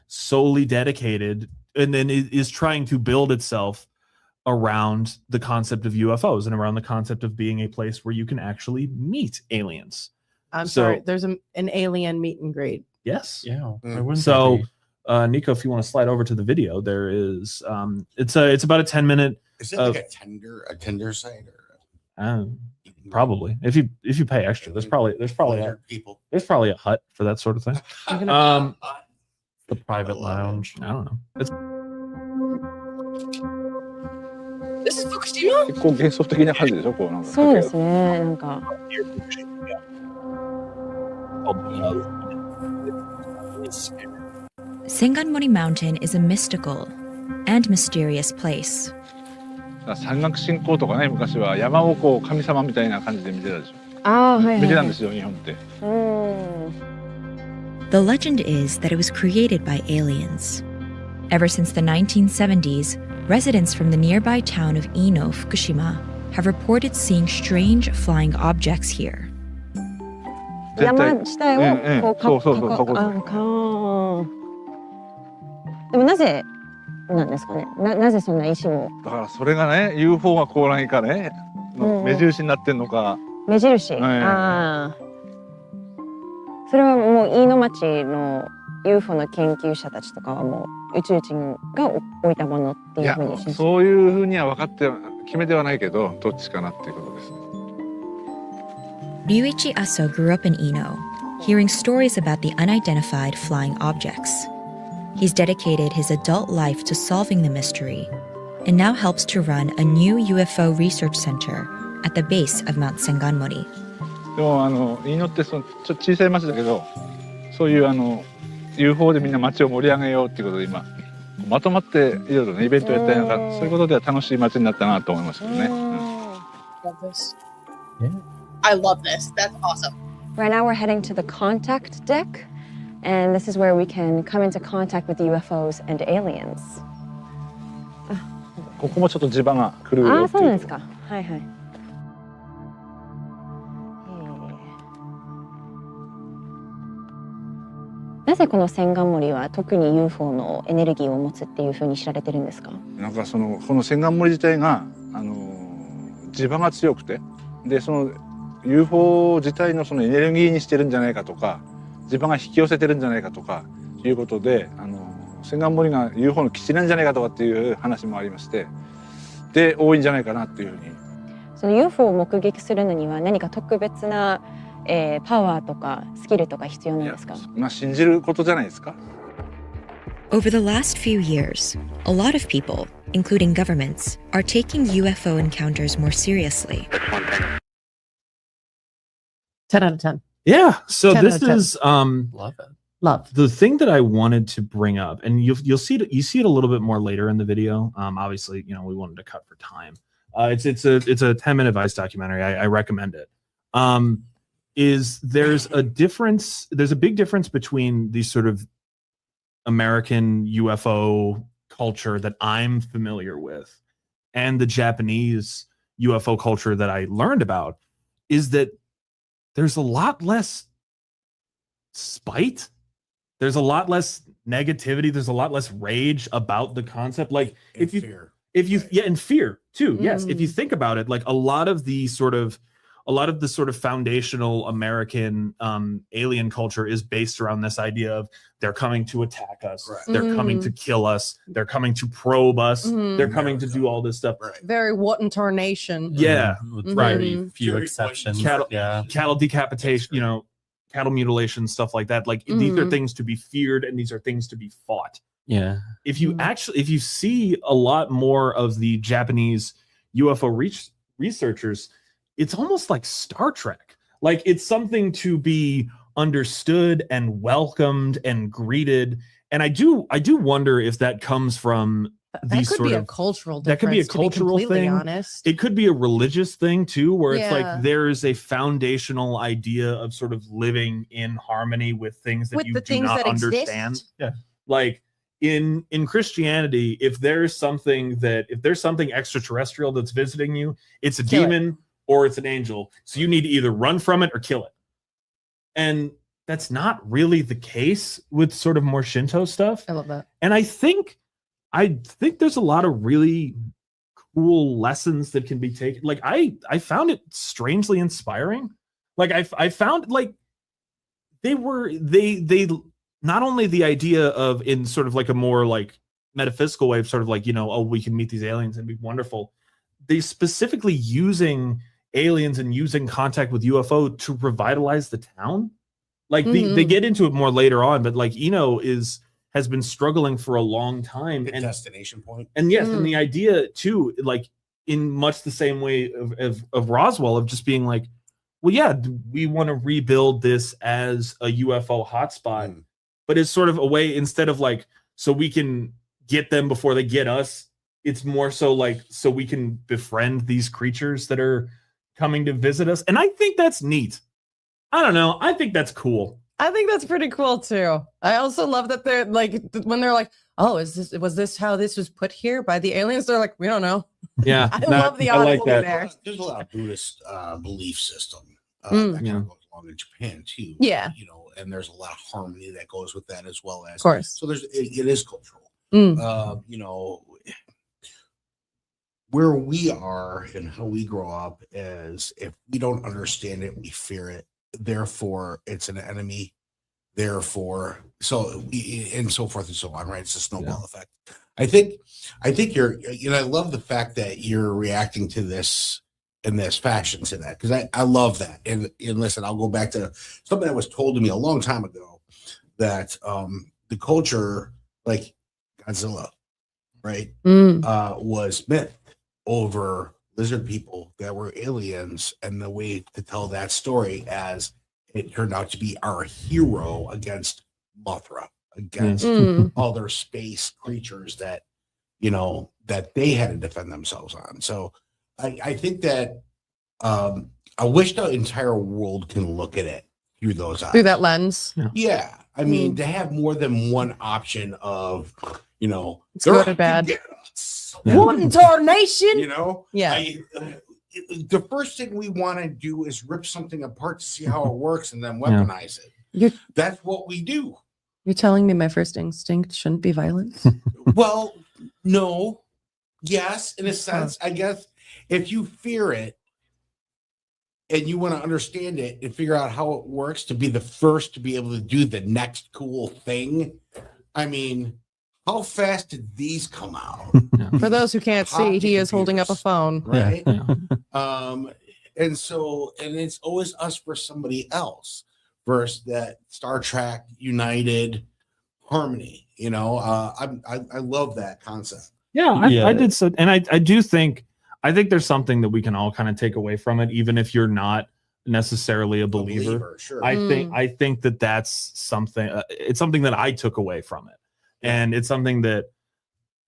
solely dedicated and then is trying to build itself around the concept of UFOs and around the concept of being a place where you can actually meet aliens. I'm sorry. There's an alien meet and greet. Yes. Yeah. So, Nico, if you want to slide over to the video, there is it's about a 10-minute. Is it like a tender site or? Probably if you pay extra, there's probably a hut for that sort of thing. The private lounge. I don't know. This is Fukushima? 結構幻想的な感じでしょこうなんかそうですね、なんか。Senganmori Mountain is a mystical and mysterious place. 山岳信仰とかね昔は山をこう神様みたいな感じで見てたでしょああ、はいはいはい。見てたんですよ日本って The legend is that it was created by aliens. Ever since the 1970s, residents from the nearby town of Ino, Fukushima, have reported seeing strange flying objects here. 山自体をこうそうそうそうかでもなぜなんですかね。なぜそんな石を。だからそれがね UFO がこう何かねの目印になってんのか、目印。はいああ。それはもう飯野町の UFO の研究者たちとかはもう宇宙人が置いたものっていやいうふうに信じてる。そういうふうには分かって決めてはないけどどっちかなっていうことですね。Ryuichi Aso grew up in Ino, hearing stories about the unidentified flying objects. He's dedicated his adult life to solving the mystery and now helps to run a new UFO research center at the base of Mount Senganmori. でも飯野ってちょっと小さい町だけどそういう UFO でみんな町を盛り上げようっていうことで今まとまっていろいろねイベントやったりなんかそういうことでは楽しい町になったなと思いますけどね。Love this. Yeah. I love this. That's awesome. Right now we're heading to the contact deck, and this is where we can come into contact with UFOs and aliens. ここもちょっと地場が来るああ、よっていうそうなんですか。はいはい。なぜこの千貫森は特に UFO のエネルギーを持つっていうふうに知られてるんですか？なんかこの千貫森自体が地場が強くてでその UFO 自体のそのエネルギーにしてるんじゃないかとか地場が引き寄せてるんじゃないかとかいうことで千貫森が UFO の基地なんじゃないかとかっていう話もありましてで多いんじゃないかなっていうふうに。その UFO を目撃するのには何か特別な、パワーとかスキルとか必要なんですか？まあ信じることじゃないですか。 Over the last few years, a lot of people, including governments, are taking UFO encounters more seriously. 10 out of 10. Yeah. So 10 this out of 10. is Love it. Love. the thing that I wanted to bring up, and you'll see it a little bit more later in the video. Obviously, we wanted to cut for time. It's a 10-minute Vice documentary. I recommend it. There's a big difference between these sort of American UFO culture that I'm familiar with and the Japanese UFO culture that I learned about, is that there's a lot less spite. There's a lot less negativity. There's a lot less rage about the concept. Like and fear too. Yes. If you think about it, like a lot of the sort of foundational American alien culture is based around this idea of they're coming to attack us. Right. They're coming to kill us. They're coming to probe us. They're coming to do all this stuff. Right. Very what in tarnation. Yeah. With Right. very few Very exceptions. Cattle decapitation, cattle mutilation, stuff like that. Like these are things to be feared and these are things to be fought. Yeah. If you see a lot more of the Japanese UFO researchers, it's almost like Star Trek. Like it's something to be understood and welcomed and greeted. And I do wonder if that comes from That could be a cultural difference. That could be a cultural to be completely thing. Honest. It could be a religious thing too, where it's Yeah. like there's a foundational idea of sort of living in harmony with things that With you the do things not that understand. exist. Yeah. Like in Christianity, if there's something extraterrestrial that's visiting you, it's a Kill it. demon or it's an angel. So you need to either run from it or kill it. And that's not really the case with sort of more Shinto stuff. I love that. And I think there's a lot of really cool lessons that can be taken. Like I found it strangely inspiring. Like I found like they not only the idea of in sort of like a more like metaphysical way of sort of like, we can meet these aliens and be wonderful. They specifically using aliens and using contact with UFO to revitalize the town. Like they get into it more later on, but like Ino has been struggling for a long time. A destination point. And yes, and the idea too, like in much the same way of Roswell, of just being like, well, yeah, we want to rebuild this as a UFO hotspot, but it's sort of a way, instead of like, so we can get them before they get us, it's more so like, so we can befriend these creatures that are coming to visit us. And I think that's neat. I don't know. I think that's cool. I think that's pretty cool too. I also love that they're like, when they're like, oh, was this how this was put here by the aliens? They're like, we don't know. Yeah. I love the I like honesty that. there. There's a lot of Buddhist belief system that kind Yeah. of goes along in Japan too. Yeah. And there's a lot of harmony that goes with that as well as. Of course. So it is cultural. Mm. Where we are and how we grow up is if we don't understand it, we fear it. Therefore, it's an enemy. therefore, so and so forth and so on, right? It's a snowball effect. I think you're, I love the fact that you're reacting to this in this fashion to that, because I love that. And listen, I'll go back to something that was told to me a long time ago, that the culture, like Godzilla, right, was myth over lizard people that were aliens, and the way to tell that story as it turned out to be our hero against Mothra, against other space creatures that that they had to defend themselves on. So I think that I wish the entire world can look at it through those eyes, Through that lens. Yeah, I mean, to have more than one option of, It's good or bad. Yeah. One tarnation. Yeah. The first thing we want to do is rip something apart to see how it works and then weaponize it. That's what we do. You're telling me my first instinct shouldn't be violence? Well, no. Yes, in a sense, I guess if you fear it and you want to understand it and figure out how it works to be the first to be able to do the next cool thing. I mean, how fast did these come out? For those who can't see, he is holding up a phone. Right. And so, and it's always us versus somebody else versus that Star Trek United harmony. I love that concept. I did so, and I do think there's something that we can all kind of take away from it, even if you're not necessarily a believer. Sure. I think that that's something. It's something that I took away from it, and it's something that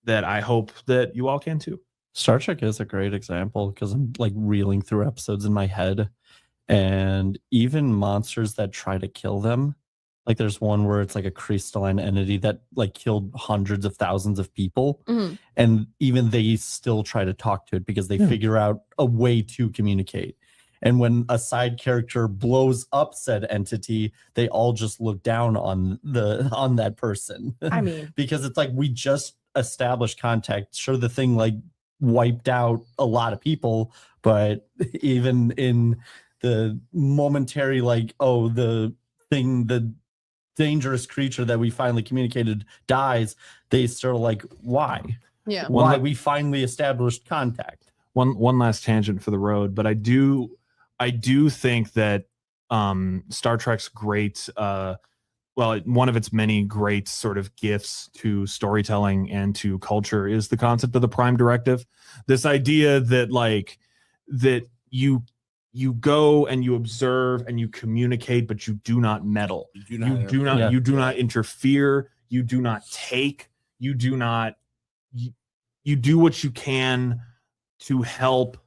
I hope that you all can too. Star Trek is a great example because I'm like reeling through episodes in my head, and even monsters that try to kill them. Like there's one where it's like a crystalline entity that like killed hundreds of thousands of people. And even they still try to talk to it because they figure out a way to communicate. And when a side character blows up said entity, they all just look down on that person. I mean, because it's like, we just established contact. Sure, the thing like wiped out a lot of people, but even in the momentary, like, oh, the dangerous creature that we finally communicated dies, they still like, why? Yeah. Why we finally established contact. One last tangent for the road, but I do think that Star Trek's great one of its many great sort of gifts to storytelling and to culture is the concept of the Prime Directive. This idea that you go and you observe and you communicate, but you do not meddle. You do not interfere. You do not take. You do what you can to help,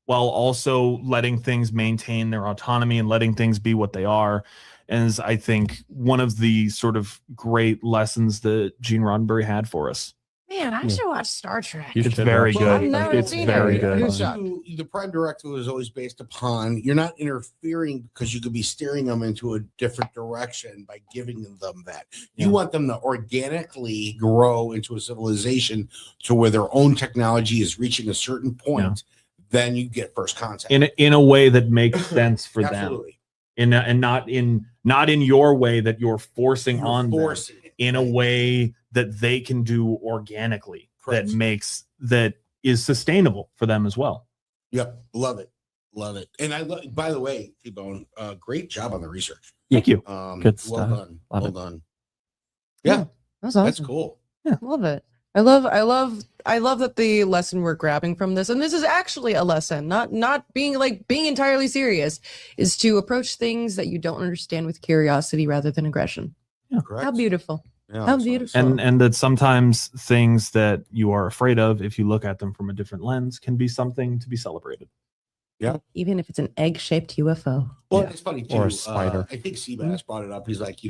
while also letting things maintain their autonomy and letting things be what they are. And is, I think, one of the sort of great lessons that Gene Roddenberry had for us. Man, I should watch Star Trek. It's very good. I've never It's seen very it. good. The Prime Directive is always based upon you're not interfering because you could be steering them into a different direction by giving them that. You want them to organically grow into a civilization to where their own technology is reaching a certain point. Then you get first contact in a way that makes sense for Absolutely. them, and not in your way that you're forcing on them. In a way that they can do organically. Correct. that is sustainable for them as well. Yep, love it. And I love. By the way, T-Bone, great job on the research. Thank you. Good stuff. Well done. Yeah, that's awesome. That's cool. Yeah, love it. I love that the lesson we're grabbing from this, and this is actually a lesson, not being entirely serious, is to approach things that you don't understand with curiosity rather than aggression. Yeah. Correct. How beautiful. Yeah, How that's beautiful. And that sometimes things that you are afraid of, if you look at them from a different lens, can be something to be celebrated. Yeah. Even if it's an egg-shaped UFO. Well, it's funny too. Or a spider. I think Seabass brought it up. He's like, we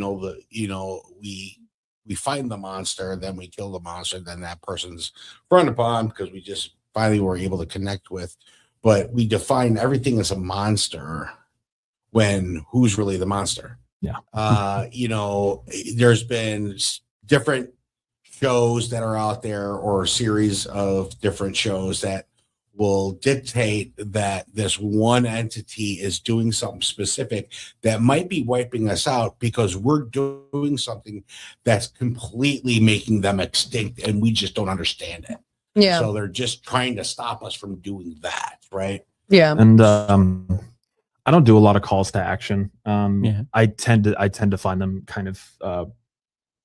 find the monster, then we kill the monster, then that person's frowned upon because we just finally were able to connect with. But we define everything as a monster when who's really the monster? Yeah. There's been different shows that are out there or series of different shows that will dictate that this one entity is doing something specific that might be wiping us out because we're doing something that's completely making them extinct and we just don't understand it. Yeah. So they're just trying to stop us from doing that, right? Yeah. And I don't do a lot of calls to action. I tend to find them kind of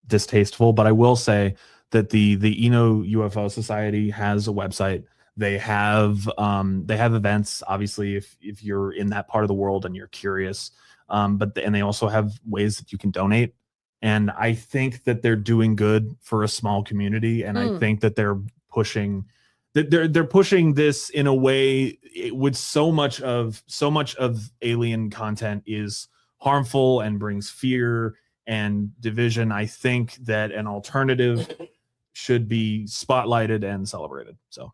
distasteful, but I will say that the Eno UFO Society has a website. They have events, obviously, if you're in that part of the world and you're curious. But they also have ways that you can donate. And I think that they're doing good for a small community. And I think that they're pushing this in a way with so much of alien content is harmful and brings fear and division. I think that an alternative should be spotlighted and celebrated. So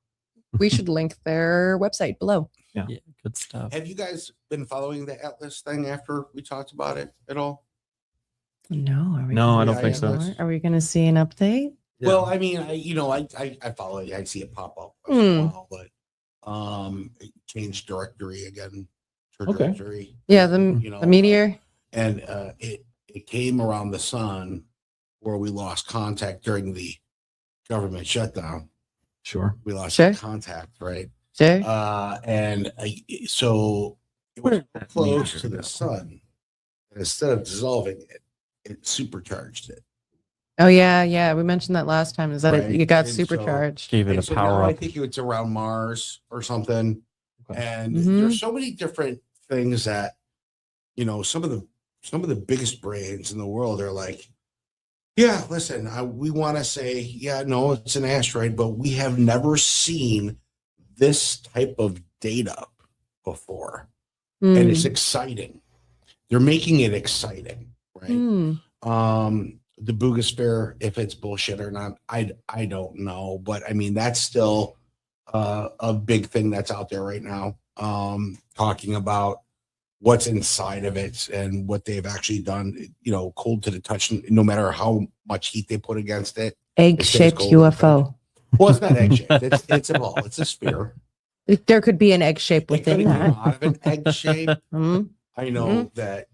We should link their website below. Yeah, good stuff. Have you guys been following the Atlas thing after we talked about it at all? No, I don't think so. Are we going to see an update? Well, I mean, I follow it. I see it pop up once in a while, but it changed directory again. Directory. Yeah, the meteor. And it came around the sun where we lost contact during the government shutdown. Sure. We lost contact, right? Sure. So it was close to the sun. And instead of dissolving it, it supercharged it. Oh yeah. We mentioned that last time. Is that Right. it got And supercharged? Gave it a so power now I up. think it's around Mars or something. Okay. And Mhm. there's so many different things that, some of the biggest brains in the world are like, yeah, listen, we want to say, yeah, no, it's an asteroid, but we have never seen this type of data before. And it's exciting. They're making it exciting, right? The Boogosphere, if it's bullshit or not, I don't know. But I mean, that's still a big thing that's out there right now, talking about what's inside of it and what they've actually done, cold to the touch, no matter how much heat they put against it. Egg-shaped It stays cold. UFO. Well, it's not egg-shaped. It's a ball. It's a sphere. There could be an egg shape It could within have that. come out of an egg shape. Mhm. I know that,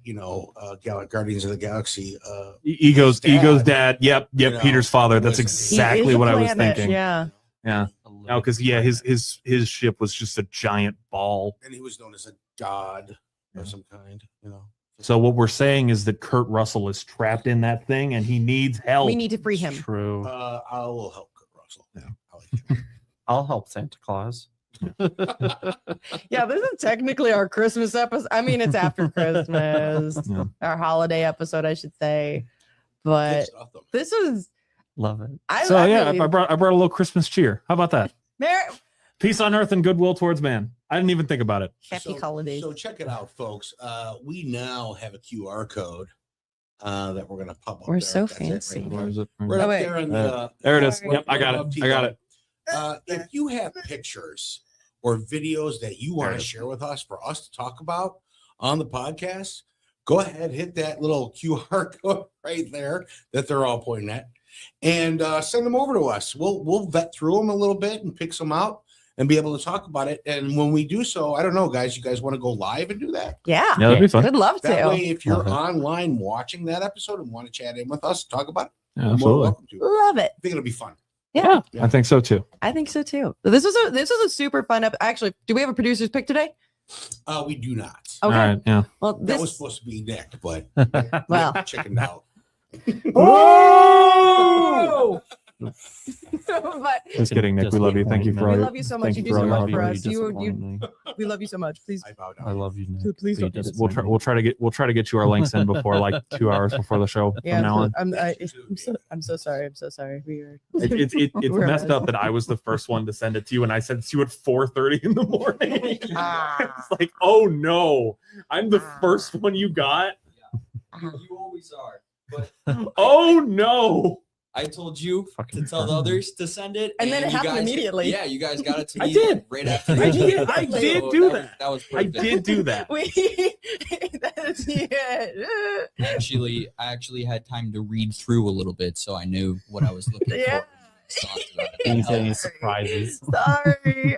Guardians of the Galaxy. Ego's dad. dad. Yep. Peter's father. That's exactly what I was thinking. Yeah. Yeah. No, because his ship was just a giant ball. And he was known as a god of some kind, So what we're saying is that Kurt Russell is trapped in that thing and he needs help. We need to free him. True. I will help Kurt Russell. Yeah. I'll help Santa Claus. Yeah, this is technically our Christmas episode. I mean, it's after Christmas, Yeah. our holiday episode, I should say. But this was Love it. I brought a little Christmas cheer. How about that? Peace on earth and goodwill towards man. I didn't even think about it. Happy holidays. So check it out, folks. We now have a QR code that we're going to pop up. We're there. so That's it fancy. right Where there. is it? Right Oh, up wait. there in the, There it is. Sorry. Yep, I got it. I got it. If you have pictures or videos that you want to share with us for us to talk about on the podcast, go ahead, hit that little QR code right there that they're all pointing at, and send them over to us. We'll vet through them a little bit and pick some out and be able to talk about it. And when we do so, I don't know, guys, you guys want to go live and do that? Yeah. Yeah, that'd be fun. We'd love That to. way, if you're Love it. online watching that episode and want to chat in with us, talk about it, Yeah, you're more absolutely. welcome to. Love it. I think it'll be fun. Yeah. I think so too. I think so too. This was a super fun Actually, do we have a producer's pick today? We do not. Okay. All right. Yeah. Well, That was this supposed to be Nick, but Well. chickened out. Oh! But Just kidding, Nick. We love you. Thank you for all we your. love you so much. thank You you do for so all much your for hard us. work. We love you so much. Please. I bow down. I love you, Nick. So please don't But you We'll try to get you our links in before like 2 hours before the show Yeah, from now on. I'm so sorry. I'm so sorry. We are. It's We're messed messed. up that I was the first one to send it to you, and I sent it to you at 4:30 in the morning. It's like, oh no, I'm the first one you got. You always are. But Oh no. I told you Fucking to tell the others to send it, And then it you happened guys- immally. Yeah, you guys got it to I me did. right after. I the did. episode. I did So do that. that. That was I perfect. did do that. I actually had time to read through a little bit, so I knew what I was looking Yeah. for. Any surprises? Sorry.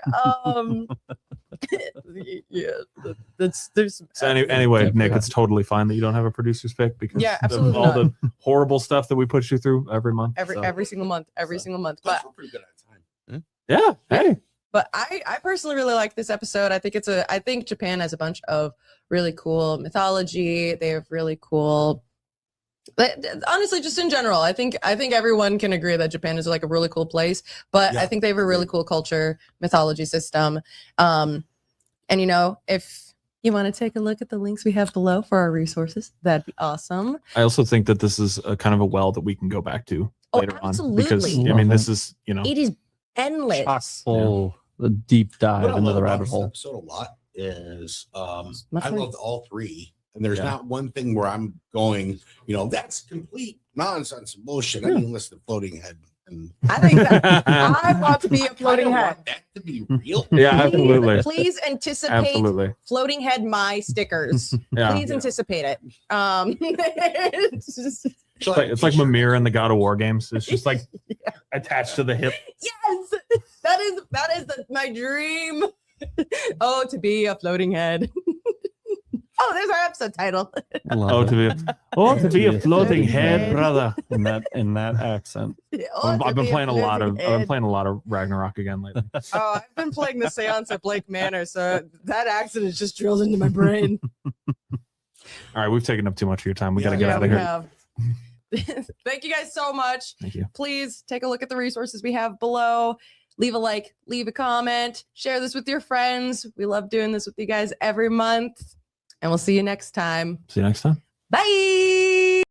Yeah, there's So anyway, Nick, it's totally fine that you don't have a producer's pick because Yeah, of absolutely all not. the horrible stuff that we put you through every month. so. every single month, single month. But We're pretty good at time. Yeah. Hey. But I personally really like this episode. I think Japan has a bunch of really cool mythology. They have really cool. But honestly, just in general, I think everyone can agree that Japan is like a really cool place. But I think they have a really cool culture, mythology system. And if you want to take a look at the links we have below for our resources, that'd be awesome. I also think that this is a kind of a well that we can go back to later on because absolutely. I mean this is It is endless. Chock full, the deep What dive I into love the about rabbit this hole. episode a lot is Much I fun. loved all three. And there's not one thing where I'm going, that's complete nonsense and bullshit. I mean, listen to Floating Head. And I think that I want to be a I floating don't head. want that to be real. Yeah, absolutely. Please anticipate Absolutely. floating head my stickers. Yeah. Please anticipate it. It's just- It's like Mimir in the God of War games. It's just like attached to the hip. yes, that is my dream. Oh, to be a floating head. Oh, there's our episode title. I love Oh, it. to be a floating head, brother. in that accent. Oh, to I've been be playing a lot floating of Ragnarok again lately. Oh, I've been playing the seance at Blake Manor, so that accent is just drilled into my brain. All right, we've taken up too much of your time. We got to get Yeah, out of we here. have. Thank you guys so much. Thank you. Please take a look at the resources we have below. Leave a like, leave a comment, share this with your friends. We love doing this with you guys every month. And we'll see you next time. See you next time. Bye.